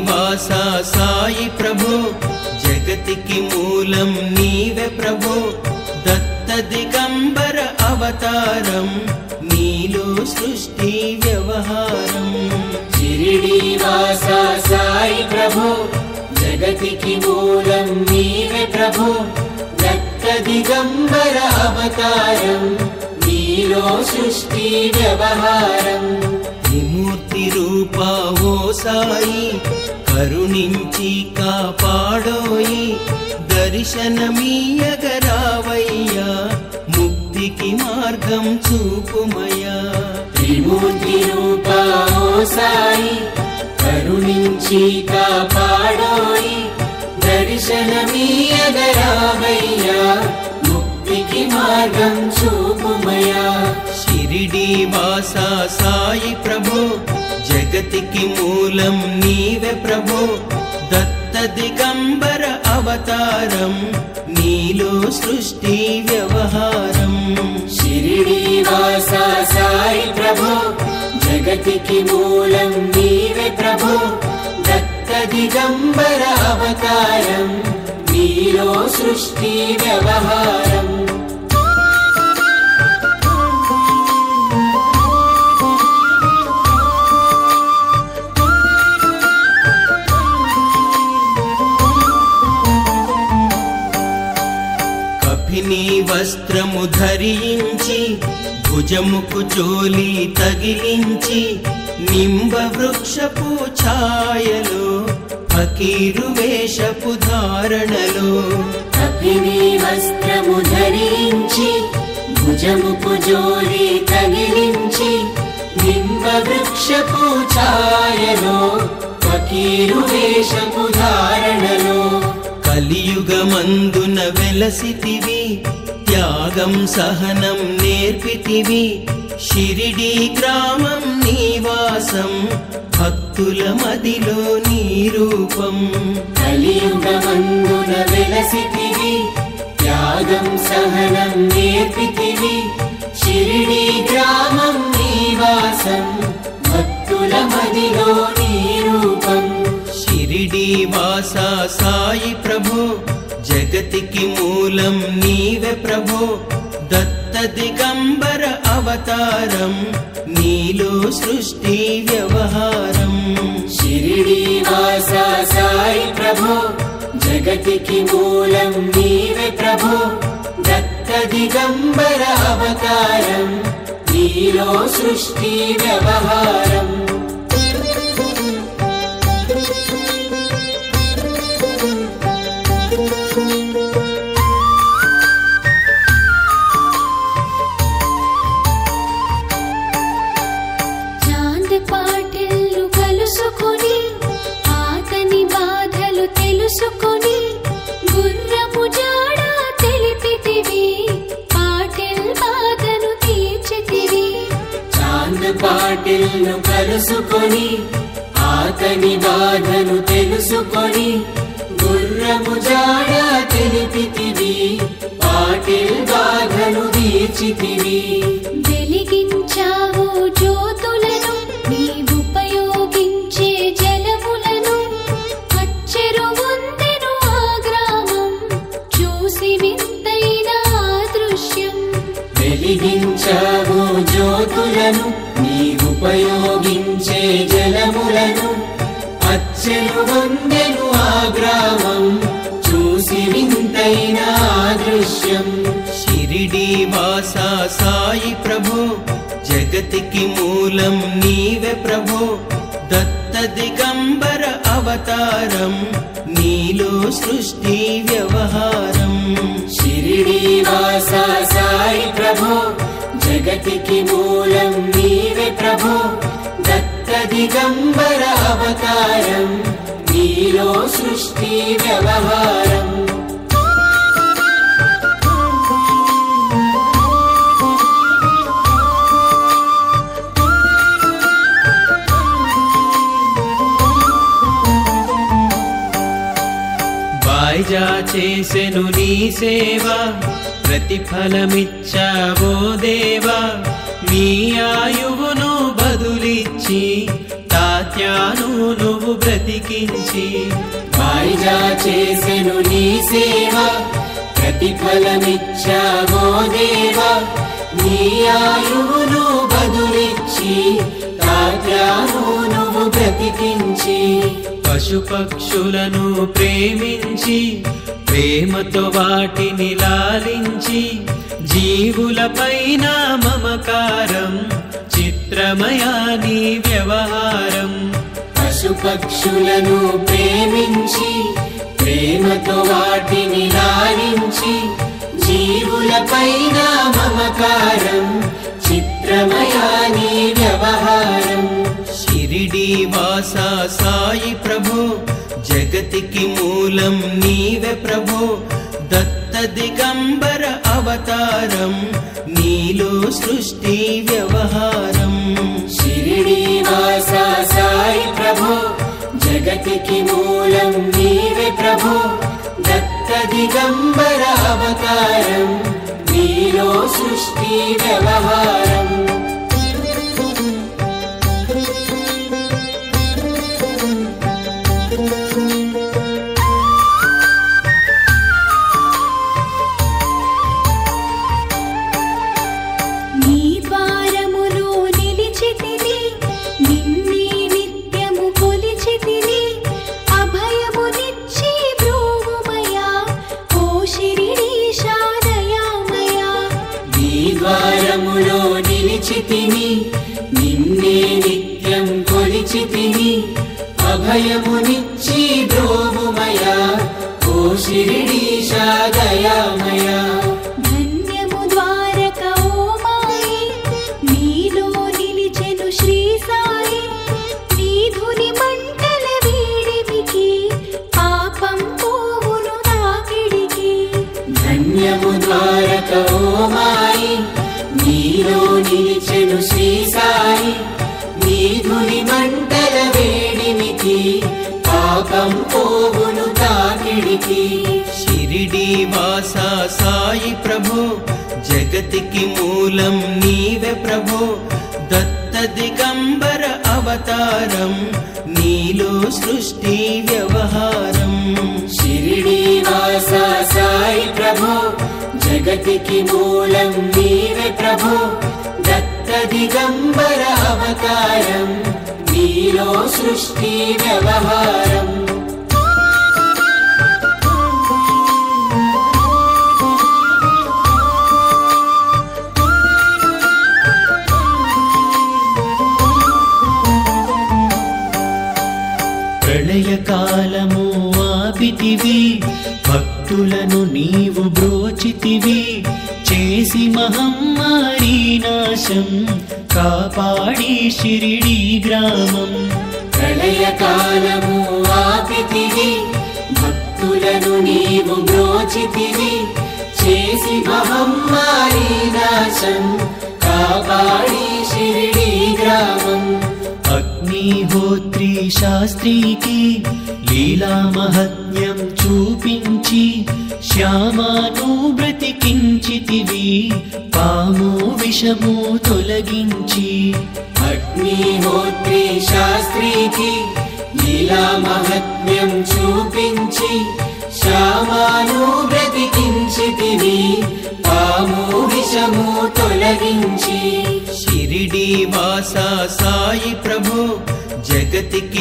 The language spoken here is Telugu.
వాసా సాయి ప్రభో జగతికి మూలం నీవే ప్రభో దత్త దిగంబర అవతారం నీలో సృష్టి వ్యవహారం షిరిడి వాసా సాయి ప్రభో జగతికి మూలం నీవే ప్రభో దత్త దిగంబర అవతారం నీలో సృష్టి వ్యవహారం త్రిమూర్తి రూపా ఓ సాయి కరుణించి కాపాడోయి దర్శనమీయగరావయ్యా ముక్తికి మార్గం చూపుమయ్యా త్రిమూర్తి రూపా ఓ సాయి కరుణించి కాపాడోయి దర్శనమీయగరావయ్యా ముక్తికి మార్గం చూపుమయ్యా షిరిడి వాసా సాయి ప్రభో జగతికి మూలం నీవే ప్రభో దత్త దిగంబర అవతారం నీలో సృష్టి వ్యవహారం షిరిడి వాసా సాయి ప్రభో జగతికి మూలం నీవే ప్రభో దత్త దిగంబర అవతారం నీలో సృష్టి వ్యవహారం కపిని వస్త్రము ధరించి భుజముకు చోలి తగిలించి నింబ వృక్షపు ఛాయలో ఫకీరు వేషపు ధారణలో కపిని వస్త్రము ధరించి భుజముకు జోలి తగిలించి నింబ వృక్షపు ఛాయలో ఫకీరు వేషపు ధారణలో కలియుగమందున వెలసితివి త్యాగం సహనం నేర్పితివి షిరిడి గ్రామం నివాసం భక్తుల మదిలో నీ రూపం కలియుగమందున వెలసితివి త్యాగం సహనం నేర్పితివి షిరిడి గ్రామం నివాసం భక్తుల మదిలో నీ రూపం షిరిడి వాసా సాయి ప్రభో జగతికి మూలం నీవే ప్రభో దత్త దిగంబర అవతారం నీలో సృష్టి వ్యవహారం షిరిడి వాసా సాయి ప్రభో జగతికి మూలం నీవే ప్రభో దత్త దిగంబర అవతారం నీలో సృష్టి వ్యవహారం తెలుసుకొని గుర్రపు జాడ తెలిపితివి పాటిల్ బాధను తీర్చితివి చాంద్ పాటిల్ను కలుసుకొని ఆతని బాధను తెలుసుకొని గుర్రము జాడ తెలిపితివి పాటిల్ బాధను తీర్చితివి వెలిగించావు జ్యోతులను నీవుపయోగించే జలములను అచ్చెరువొందెను ఆ గ్రామం చూసి వింతైన దృశ్యం వెలిగించావు జ్యోతులను నీవుపయోగించే జలములను అచ్చెరువొందెను ఆ గ్రామం చూసి వింతైన దృశ్యం షిరిడి వాసా సాయి ప్రభో జగతికి మూలం నీవే ప్రభో దత్త దిగంబర అవతారం నీలో సృష్టి వ్యవహారం షిరిడి వాసా సాయి ప్రభో జగతికి మూలం నీవే ప్రభో దత్త దిగంబర అవతారం నీలో సృష్టి వ్యవహారం వాయిజా చేసెను నీ సేవ ప్రతిఫలమిచ్చావో దేవా నీ ఆయువును బదులిచ్చి తాత తాత్యాను నువ్వు బ్రతికించి వాయిదా చేసెను నీ సేవ ప్రతిఫలమిచ్చావో దేవా నీ ఆయువును బదులిచ్చి తాత్యాను నువ్వు బ్రతికించి పశుపక్షులను ప్రేమించి ప్రేమతో వాటిని లాలించి జీవులపైన మమకారం చిత్రమయా నీ వ్యవహారం పశుపక్షులను ప్రేమించి ప్రేమతో వాటిని లాలించి జీవులపైన మమకారం చిత్రమయా నీ వ్యవహారం షిరిడి వాసా సాయి ప్రభో జగతికి మూలం నీవే ప్రభో దత్త దిగంబర అవతారం నీలో సృష్టి వ్యవహారం షిరిడి వాసా సాయి ప్రభో జగతికి మూలం నీవే ప్రభో దత్త దిగంబర అవతారం నీలో సృష్టి వ్యవహారం ద్వారములో నిలిచితిని నిన్నే నిత్యం కొలిచితిని అభయమునిచ్చి బ్రోవుమయా ఓ శిరిడీశా దయామయా ధన్యము ద్వారక ఓ మాయి నీలో నిలిచెను శ్రీ సాయి నీ ధుని మంటల వీడిమికి పాపం పోవును తాకిడికి ధన్యము ద్వారక ఓ మాయి నీలో నిలిచెను శ్రీ సాయి నీ ధుని మంటల వేడిమికి పాపం పోవును తాకిడికి షిరిడి వాసా సాయి ప్రభో జగతికి మూలం నీవే ప్రభో దత్త దిగంబర అవతారం నీలో సృష్టి వ్యవహారం షిరిడి వాసా సాయి ప్రభో జగతికి మూలం నీవే ప్రభో దత్త దిగంబర అవతారం నీలో సృష్టి వ్యవహారం ప్రళయకాలము ఆపితివి భక్తులను నీవు బ్రోచితివి చేసి మహమ్మారి నాశం కాపాడి షిరిడి గ్రామం ప్రళయకాలము ఆపితివి భక్తులను నీవు బ్రోచితివి చేసి మహమ్మారి నాశం కాపాడి షిరిడి గ్రామం అగ్నిహోత్రి శాస్త్రికి లీలా మహత్యం చూపించి శ్యామాను బ్రతికించితివి పాము విషము తొలగించి అగ్నిహోత్రి శాస్త్రికి లీలా మహత్మ్యం చూపించి శ్యామాను బ్రతికించితివి పాము విషము తొలగించి షిరిడి వాసా సాయి ప్రభో జగతికి